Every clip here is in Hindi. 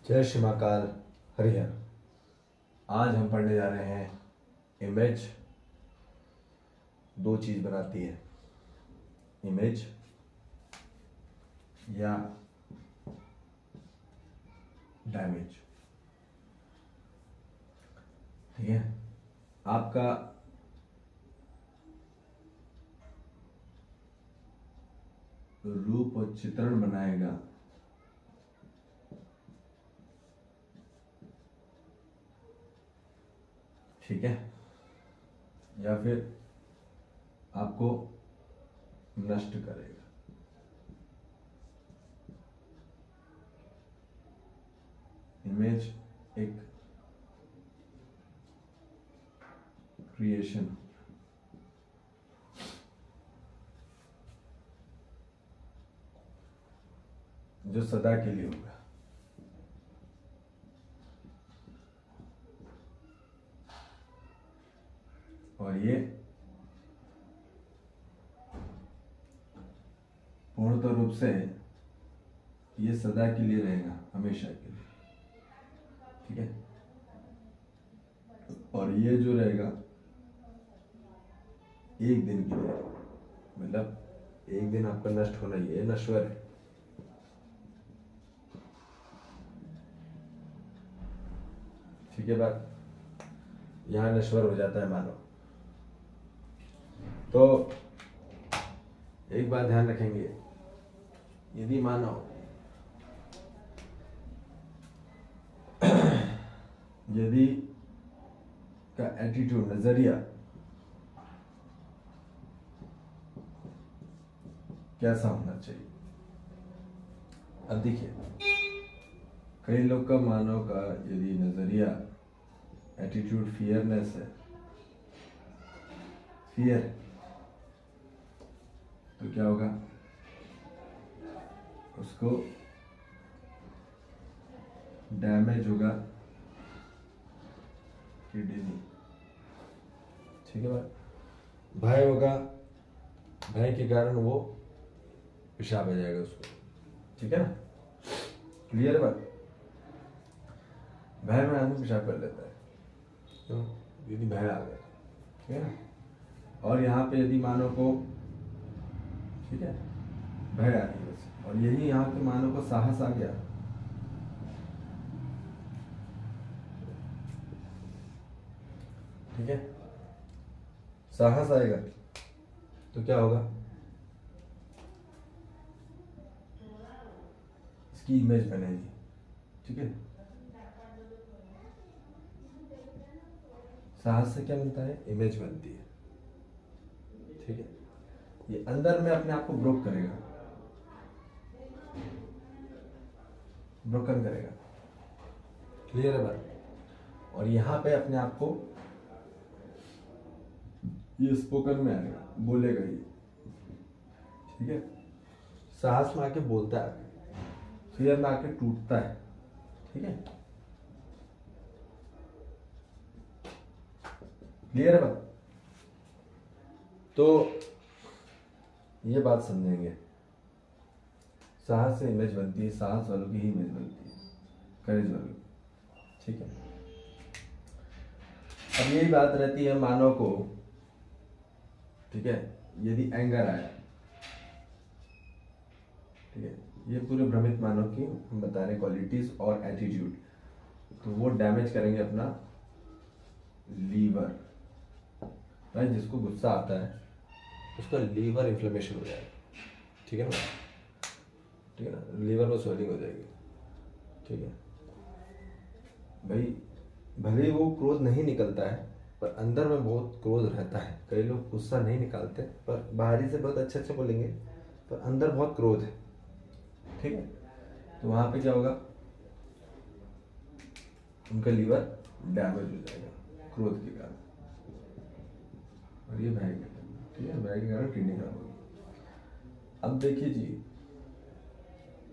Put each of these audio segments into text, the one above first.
जय श्री महाकाल हरिहर। आज हम पढ़ने जा रहे हैं इमेज दो चीज बनाती है, इमेज या डैमेज। ठीक है, आपका रूप और चित्रण बनाएगा ठीक है, या फिर आपको नष्ट करेगा। इमेज एक क्रिएशन जो सदा के लिए होगा। और ये पूर्णतः रूप से ये सदा के लिए रहेगा, हमेशा के लिए। ठीक है, और ये जो रहेगा एक दिन के लिए, मतलब एक दिन आपका नष्ट होना, ये नश्वर है। ठीक है, बात यहां नश्वर हो जाता है मानव। तो एक बात ध्यान रखेंगे, यदि मानव यदि का एटीट्यूड, नजरिया कैसा होना चाहिए। अब देखिए, कई लोग का, मानव का यदि नजरिया, एटीट्यूड फियरनेस है, फियर है, तो क्या होगा, उसको डैमेज होगा किडनी। ठीक है बात। भय होगा, भय के कारण वो पेशाब आ जाएगा उसको। ठीक है ना, क्लियर है बात। भय में आदमी पेशाब कर लेता है, तो यदि भय आ गया, ठीक है ना। और यहाँ पे यदि मानव को, ठीक है, भय आ गई बस, और यही यहाँ के मानव को साहस आ गया, ठीक है, साहस आएगा तो क्या होगा, इसकी इमेज बनेगी। ठीक है, साहस से क्या बनता है, इमेज बनती है। ठीक है, ये अंदर में अपने आप को ब्रोक करेगा, ब्रोकन करेगा। क्लियर है बात। और यहां पे अपने आप को ये स्पोकन में आएगा, बोलेगा ये। ठीक है, साहस में आके बोलता है, फियर में आके टूटता है। ठीक है, क्लियर है बात। तो ये बात समझेंगे, साहस से इमेज बनती है, साहस वालों की ही इमेज बनती है, करेज वालों की। ठीक है, अब यही बात रहती है मानव को। ठीक है, यदि एंगर आया, ठीक है, ये पूरे भ्रमित मानव की हम बता रहे क्वालिटीज और एटीट्यूड, तो वो डैमेज करेंगे अपना लीवर। राइट, जिसको गुस्सा आता है उसका लीवर इन्फ्लेमेशन हो जाएगा। ठीक है ना, ठीक है ना, लीवर में स्वेलिंग हो जाएगी। ठीक है भाई, भले ही वो क्रोध नहीं निकलता है पर अंदर में बहुत क्रोध रहता है। कई लोग गुस्सा नहीं निकालते पर बाहरी से बहुत अच्छे अच्छे बोलेंगे, पर अंदर बहुत क्रोध है। ठीक है, तो वहां पे क्या होगा, उनका लीवर डैमेज हो जाएगा क्रोध के कारण, और ये भय के कारण। ठीक है, भय के कारण किडनी खराब होगी। अब देखिए जी,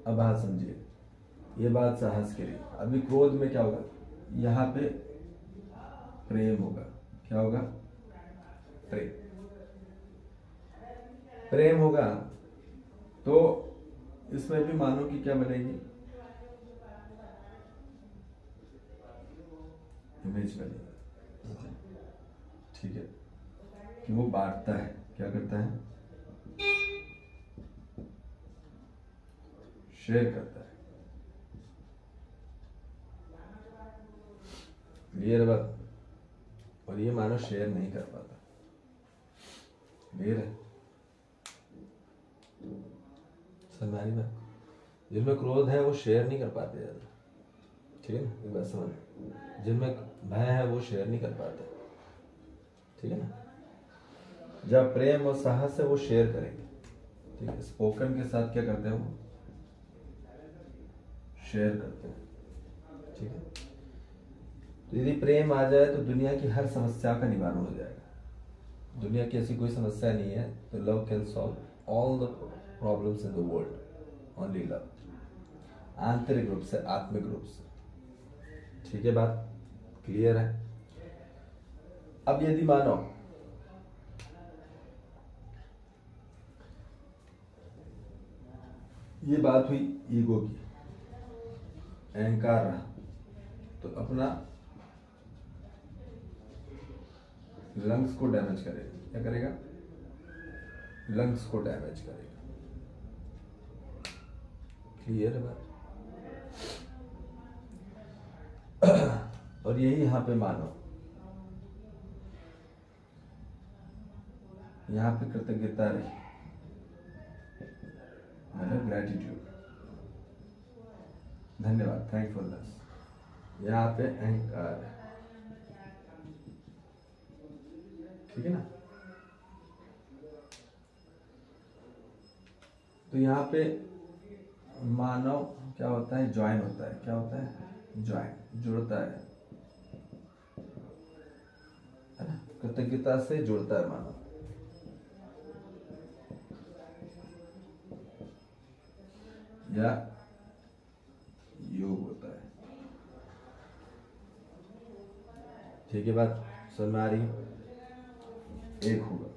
अब बात समझिए, ये बात साहस के लिए। अभी क्रोध में क्या होगा, यहाँ पे प्रेम होगा। क्या होगा, प्रेम, प्रेम होगा। तो इसमें भी मानो कि क्या बनेगी, म्यूचुअली, ठीक है, कि वो बांटता है, क्या करता है, शेयर करता है। क्लियर बात। और ये मानो शेयर नहीं कर पाता। क्लियर है, समझ में। जिनमें क्रोध है वो शेयर नहीं कर पाते ज्यादा, ठीक है ना, एक बात समझ। जिनमें भय है वो शेयर नहीं कर पाते, ठीक है ना। जब प्रेम और साहस है वो शेयर करेंगे, ठीक है। स्पोकन के साथ क्या करते हैं, वो शेयर करते हैं, ठीक है। तो यदि प्रेम आ जाए तो दुनिया की हर समस्या का निवारण हो जाएगा। दुनिया की ऐसी कोई समस्या नहीं है, तो love can solve all the problems in the world, only love. आंतरिक रूप से, आत्मिक रूप से, ठीक है, बात क्लियर है। अब यदि मानो ये बात हुई ईगो की, अहंकार रहा, तो अपना लंग्स को डैमेज करेगा। क्या करेगा, लंग्स को डैमेज करेगा। क्लियर है बात। और यही यहां पे मानो, यहां पे कृतज्ञता रही, मतलब ग्रेटिट्यूड, धन्यवाद, थैंकफुलनेस। यहाँ पे अहंकार है, ठीक है ना। तो यहाँ पे मानव क्या होता है, ज्वाइन होता है। क्या होता है, ज्वाइन, जुड़ता है ना, कृतज्ञता से जुड़ता है मानव। या योग होता है, ठीक है, बात समझ में आ रही है। एक होगा।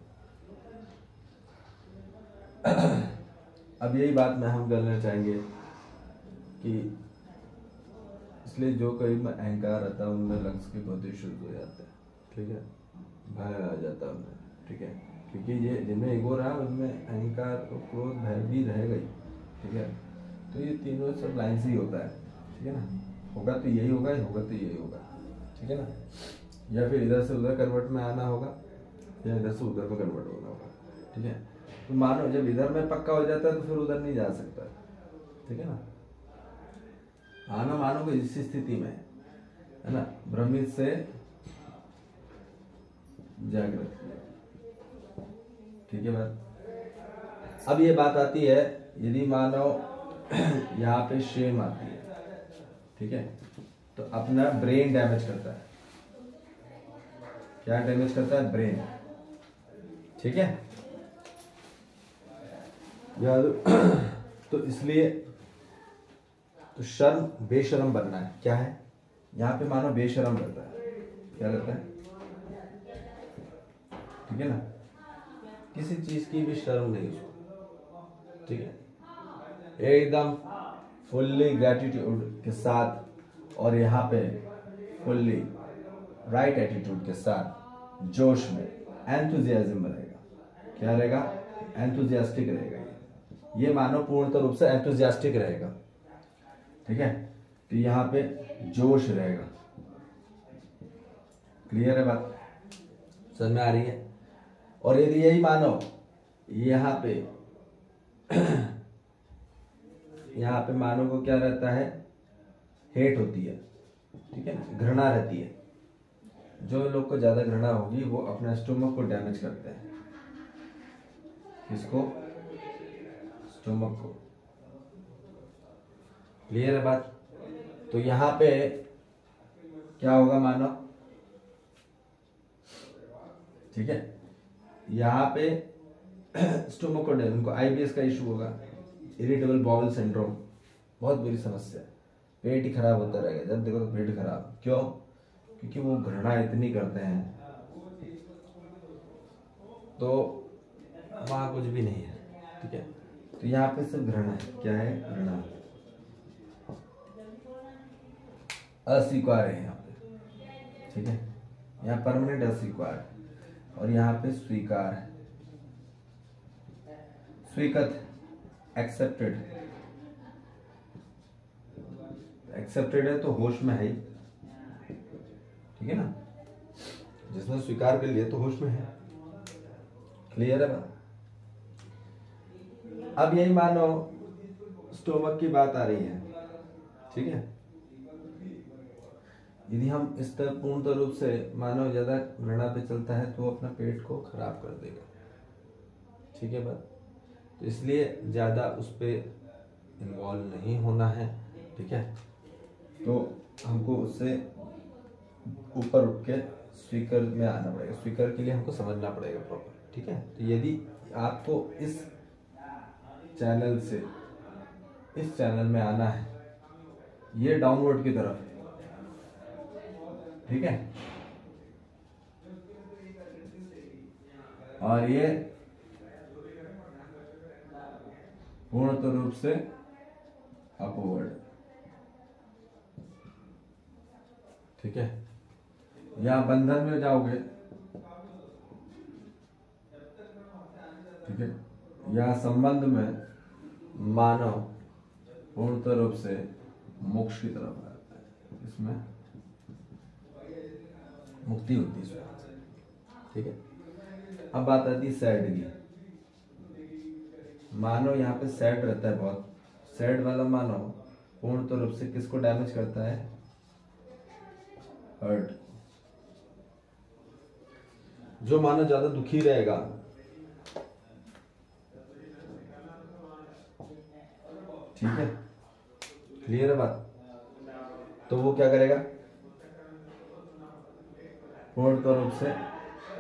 अब यही बात में हम करना चाहेंगे कि इसलिए जो कहीं में अहंकार आता है उनमें लंग्स के बहुत शुद्ध हो जाते हैं, ठीक है, भय आ जाता है उनमें, ठीक है, क्योंकि ये जिनमें ईगो रहा उनमें अहंकार और क्रोध भय भी रहेगा ही, ठीक है। तो ये तीनों सब लाइन से ही होता है, ठीक है ना। होगा तो यही होगा, होगा तो यही होगा, ठीक है ना। या फिर इधर से उधर कन्वर्ट में आना होगा, या इधर से उधर में कन्वर्ट होना होगा, ठीक है। तो मानो जब इधर में पक्का हो जाता है तो फिर उधर नहीं जा सकता, ठीक है ना। आना मानो को इस स्थिति में है ना, भ्रमित से जागृत, ठीक है बात। अब ये बात आती है, यदि मानो यहाँ पे शेम आती है, ठीक है, तो अपना ब्रेन डैमेज करता है। क्या डैमेज करता है, ब्रेन, ठीक है। याद तो इसलिए तो शर्म, बेशरम बनना है। क्या है, यहाँ पे मानो बेशरम रहता है। क्या रहता है, ठीक है ना, किसी चीज की भी शर्म नहीं उसको, ठीक है, एकदम फुल्ली ग्रेटिट्यूड के साथ, और यहाँ पे फुल्ली राइट एटीट्यूड के साथ, जोश में, एंथुजियाज्म रहेगा। क्या रहेगा, एंथुजियास्टिक रहेगा। ये मानव पूर्णतः रूप से एंथुजियास्टिक रहेगा, ठीक है। तो यहाँ पे जोश रहेगा। क्लियर है बात, समझ में आ रही है। और यदि यही मानो यहाँ पे यहाँ पे मानव को क्या रहता है, हेट होती है, ठीक है ना, घृणा रहती है। जो लोग को ज्यादा घृणा होगी वो अपना स्टोमक को डैमेज करते हैं। किसको, स्टोमक को। क्लियर है बात। तो यहाँ पे क्या होगा मानो, ठीक है, यहाँ पे स्टोमक को डैमेज, उनको आईबीएस का इशू होगा, इरिटेबल बाउल सिंड्रोम, बहुत बुरी समस्या। पेट ही खराब होता रहेगा, जब देखो तो पेट खराब। क्यों, क्योंकि वो घृणा इतनी करते हैं, तो वहां कुछ भी नहीं है, ठीक है। तो यहाँ पे सिर्फ घृणा है। क्या है, घृणा, अस्वीकार है यहाँ पे, ठीक है, यहाँ परमानेंट अस्वीकार और यहाँ पे स्वीकार है, स्वीकृत, एक्सेप्टेड, एक्सेप्टेड है तो होश में है ही, ठीक है ना, जिसने स्वीकार कर लिया तो होश में है। क्लियर है बात? अब यही मानो स्टोमक की बात आ रही है, ठीक है, यदि हम इस तरह पूर्णतः रूप से मानव ज्यादा घृणा पे चलता है तो वो अपना पेट को खराब कर देगा, ठीक है बात। तो इसलिए ज्यादा उस पे इन्वॉल्व नहीं होना है, ठीक है, तो हमको उससे ऊपर उठ के स्पीकर में आना पड़ेगा, स्पीकर के लिए हमको समझना पड़ेगा प्रॉपर, ठीक है। तो यदि आपको इस चैनल से इस चैनल में आना है, ये डाउनवर्ड की तरफ, ठीक है, और ये पूर्णतः रूप से अपवर्ड, ठीक है। यहां बंधन में जाओगे, ठीक है, यहां संबंध में मानव पूर्णतः रूप से मोक्ष की तरफ आता है, इसमें मुक्ति होती है, ठीक है। अब बात आती है सैड की। मानव यहाँ पे सैड रहता है, बहुत सैड वाला मानव पूर्णतः रूप से किसको डैमेज करता है? हर्ट। जो मानव ज्यादा दुखी रहेगा, ठीक है, क्लियर है बात, तो वो क्या करेगा? पूर्णतः रूप से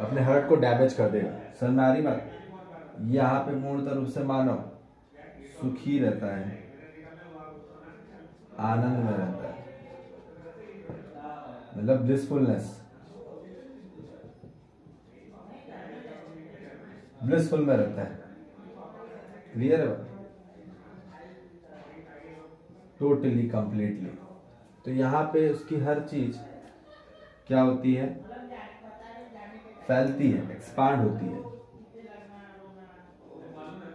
अपने हर्ट को डैमेज कर देगा। समझ में आ रही बात? यहाँ पे पूर्णतः रूप से मानव सुखी रहता है, आनंद में रहता है, मतलब ब्लिसफुलनेस, ब्लिसफुल में रहता है। क्लियर है? Totally completely. तो यहाँ पे उसकी हर चीज क्या होती है? फैलती है, एक्सपांड होती है,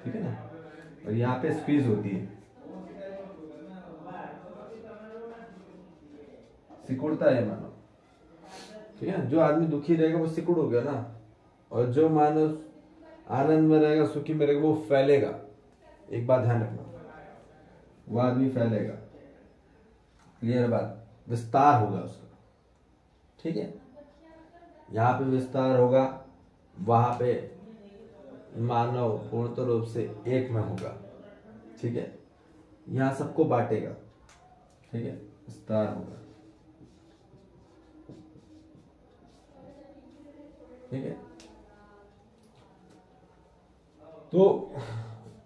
ठीक है ना। और यहाँ पे स्क्वीज होती है, सिकुड़ता है मानो, ठीक है। जो आदमी दुखी रहेगा वो सिकुड़ हो गया ना, और जो मानव आनंद में रहेगा, सुखी में रहेगा, वो फैलेगा। एक बात ध्यान रखना, वो आदमी फैलेगा। क्लियर बात? विस्तार होगा उसका, ठीक है। यहाँ पे विस्तार होगा, वहां पे मानव पूर्णतः रूप से एक में होगा, ठीक है। यहाँ सबको बांटेगा, ठीक है, विस्तार होगा, ठीक है। तो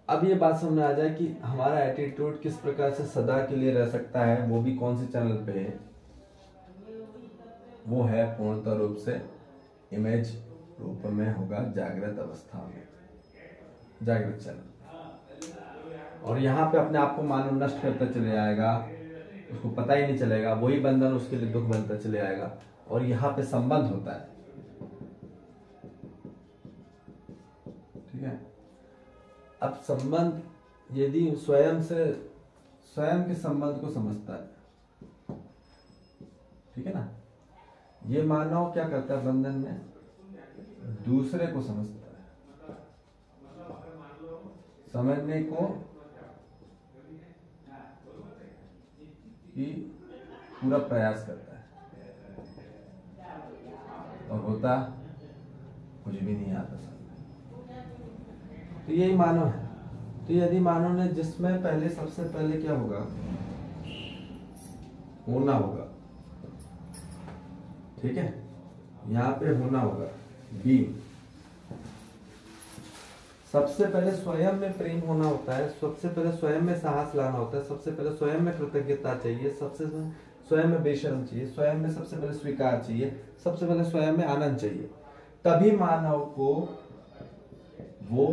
अब ये बात समझ आ जाए कि हमारा एटीट्यूड किस प्रकार से सदा के लिए रह सकता है, वो भी कौन से चैनल पे है। वो है पूर्णतः रूप से इमेज रूप में होगा जागृत अवस्था में, जागृत चैनल। और यहाँ पे अपने आप को मानव नष्ट करता चले जाएगा, उसको पता ही नहीं चलेगा, वही बंधन उसके लिए दुख बनता चले जाएगा। और यहाँ पे संबंध होता है, ठीक है। अब संबंध, यदि स्वयं के संबंध को समझता है, ठीक है ना, ये मानव क्या करता है बंधन में? दूसरे को समझता है, समझने को ही पूरा प्रयास करता है, और होता कुछ भी नहीं आता सामने। तो यही मानव है। तो यदि मानव ने, जिसमें पहले सबसे पहले क्या होगा? होना होगा, ठीक है, यहाँ पे होना होगा बी। सबसे पहले स्वयं में प्रेम होना होता है, सबसे पहले स्वयं में साहस लाना होता है, सबसे पहले स्वयं में कृतज्ञता चाहिए, सबसे स्वयं में बेशर्म चाहिए, स्वयं में सबसे पहले स्वीकार चाहिए, सबसे पहले स्वयं में आनंद चाहिए। तभी मानव को वो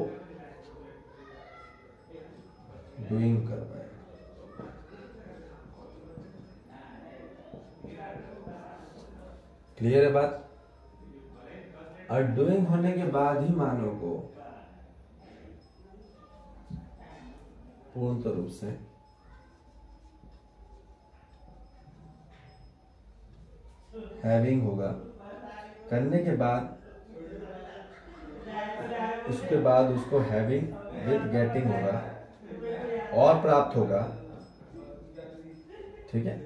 डूइंग कर पाए। क्लियर है बात? और डूइंग होने के बाद ही मानव को पूर्णतः रूप से हैविंग होगा, करने के बाद उसके बाद उसको हैविंग विद गेटिंग होगा और प्राप्त होगा। ठीक है,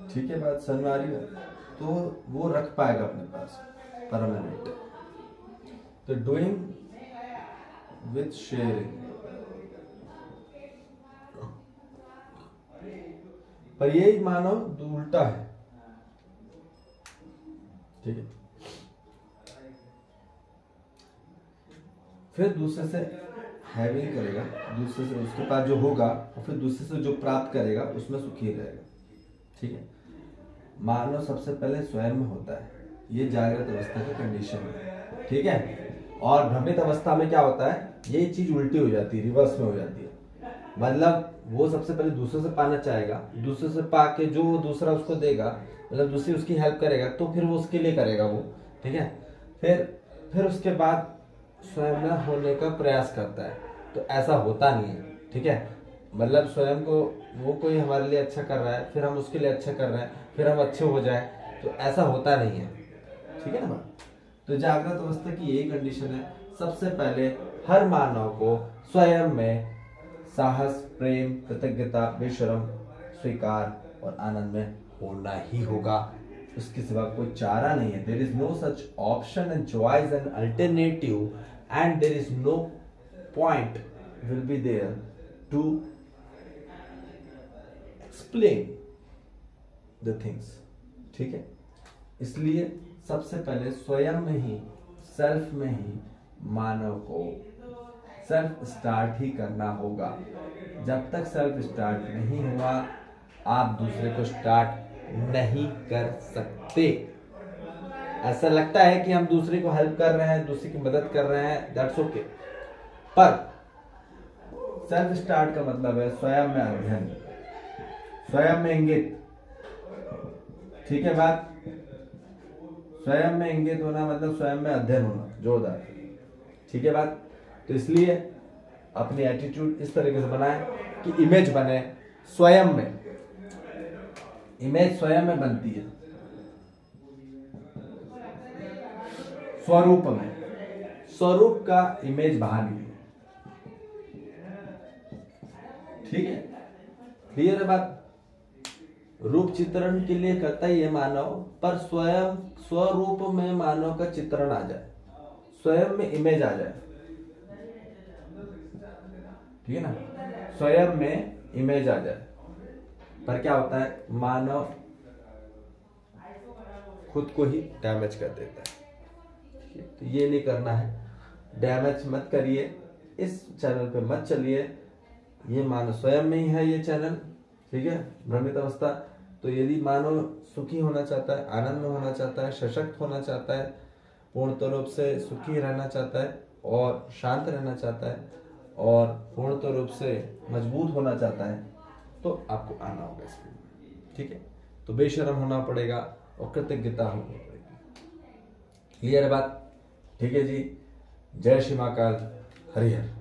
ठीक है, बात समझ में आ रही है? तो वो रख पाएगा अपने पास परमानेंट। तो डूइंग विथ शेयरिंग, पर यही मानव उल्टा है। ठीक है, फिर दूसरे से हैविंग करेगा, दूसरे से उसके पास जो होगा और फिर दूसरे से जो प्राप्त करेगा उसमें सुखी रहेगा। ठीक है, मानव सबसे पहले स्वयं में होता है, ये जागृत अवस्था की कंडीशन है। ठीक है, और भ्रमित अवस्था में क्या होता है, ये चीज उल्टी हो जाती है, रिवर्स में हो जाती है। मतलब वो सबसे पहले दूसरे से पाना चाहेगा, दूसरे से पाके जो दूसरा उसको देगा, मतलब दूसरी उसकी हेल्प करेगा तो फिर वो उसके लिए करेगा वो। ठीक है, फिर उसके बाद स्वयं में होने का प्रयास करता है, तो ऐसा होता नहीं है। ठीक है, मतलब स्वयं को वो कोई हमारे लिए अच्छा कर रहा है, फिर हम उसके लिए अच्छा कर रहे हैं, फिर हम अच्छे हो जाए, तो ऐसा होता नहीं है। ठीक है ना बात? तो जागृत अवस्था की यही कंडीशन है, सबसे पहले हर मानव को स्वयं में साहस, प्रेम, कृतज्ञता, बेशरम, स्वीकार और आनंद में होना ही होगा, उसके सिवा कोई चारा नहीं है। There is no such option and choice and alternative and there is no point will be there to explain the things. ठीक है, इसलिए सबसे पहले स्वयं में ही, सेल्फ में ही मानव को सेल्फ स्टार्ट ही करना होगा। जब तक सेल्फ स्टार्ट नहीं हुआ आप दूसरे को स्टार्ट नहीं कर सकते। ऐसा लगता है कि हम दूसरे को हेल्प कर रहे हैं, दूसरे की मदद कर रहे हैं, दैट्स ओके, पर सेल्फ स्टार्ट का मतलब है स्वयं में अध्ययन, स्वयं में इंगित। ठीक है बात? स्वयं में इंगित होना मतलब स्वयं में अध्ययन होना, जोरदार। ठीक है बात? तो इसलिए अपनी एटीट्यूड इस तरीके से बनाएं कि इमेज बने स्वयं में। इमेज स्वयं में बनती है, स्वरूप में। स्वरूप का इमेज बाहर नहीं है। ठीक है, क्लियर है बात? रूप चित्रण के लिए करता ही है मानव, पर स्वयं स्वरूप में मानव का चित्रण आ जाए, स्वयं में इमेज आ जाए। ठीक है ना, स्वयं में इमेज आ जाए। पर क्या होता है, मानव खुद को ही डैमेज कर देता है। तो ये नहीं करना है, डैमेज मत करिए, इस चैनल पे मत चलिए। ये मानव स्वयं में ही है ये चैनल। ठीक है, भ्रमित अवस्था। तो यदि मानव सुखी होना चाहता है, आनंद में होना चाहता है, सशक्त होना चाहता है, पूर्णतः रूप से सुखी रहना चाहता है और शांत रहना चाहता है और पूर्णतः रूप से मजबूत होना चाहता है, तो आपको आना होगा इसमें। ठीक है, तो बेशरम होना पड़ेगा और कृतज्ञता होनी पड़ेगी। क्लियर है बात? ठीक है जी, जय श्री महाकाल, हरिहर।